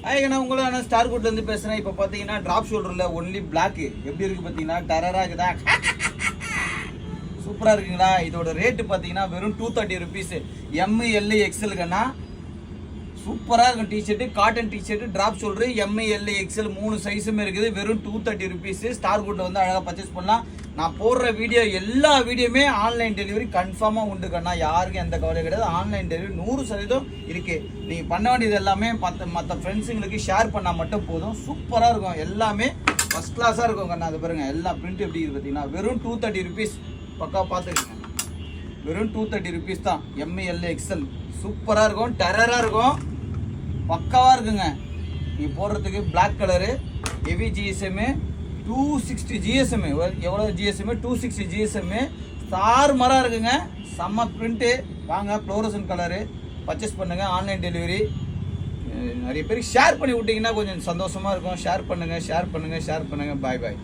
நான் உங்களும் ஸ்டார் குட்லேருந்து பேசுகிறேன். இப்போ பார்த்தீங்கன்னா ட்ராப் ஷோல்டரில் ஒன்லி பிளாக்கு எப்படி இருக்குது பார்த்தீங்கன்னா டெரராக இருக்குதா, சூப்பராக இருக்குங்களா. இதோட ரேட்டு பார்த்தீங்கன்னா வெறும் 230 ருபீஸு. ML XLக்குன்னா சூப்பராக இருக்கும். T-shirt cotton t-shirt drop shoulder ML XL 3 சைஸுமே இருக்குது. வெறும் 230 ருபீஸு. ஸ்டார் குட்டில் வந்து அழகாக பர்ச்சேஸ் பண்ணலாம். நான் போடுற வீடியோ எல்லா வீடியோமே ஆன்லைன் டெலிவரி கன்ஃபார்மாக உண்டு கண்ணா. யாருக்கும் எந்த கவலையும் கிடையாது. ஆன்லைன் டெலிவரி 100% இருக்குது. நீங்கள் பண்ண வேண்டியது எல்லாமே மற்ற ஃப்ரெண்ட்ஸுங்களுக்கு ஷேர் பண்ணால் மட்டும் போதும். சூப்பராக இருக்கும். எல்லாமே ஃபஸ்ட் கிளாஸாக இருக்கும் கண்ணா. அது பாருங்கள் எல்லா பிரிண்ட் எப்படி இருக்குது பார்த்தீங்கன்னா வெறும் 230 ருபீஸ். பக்கா பார்த்துக்கங்க. வெறும் 230 ருபீஸ் தான். ML XL சூப்பராக இருக்கும். டெரராக இருக்கும். பக்காவாக இருக்குங்க. நீங்கள் போடுறதுக்கு black colour heavy GSM 260 GSM. எவ்வளோ GSM 260 GSM. ஸ்டார் மரம் இருக்குங்க. செம்ம பிரிண்ட்டு. வாங்க ஃப்ளோரசன் கலரு பர்ச்சேஸ் பண்ணுங்கள். ஆன்லைன் டெலிவரி நிறைய பேருக்கு ஷேர் பண்ணி விட்டிங்கன்னா கொஞ்சம் சந்தோஷமாக இருக்கும். ஷேர் பண்ணுங்கள். பாய் பாய்.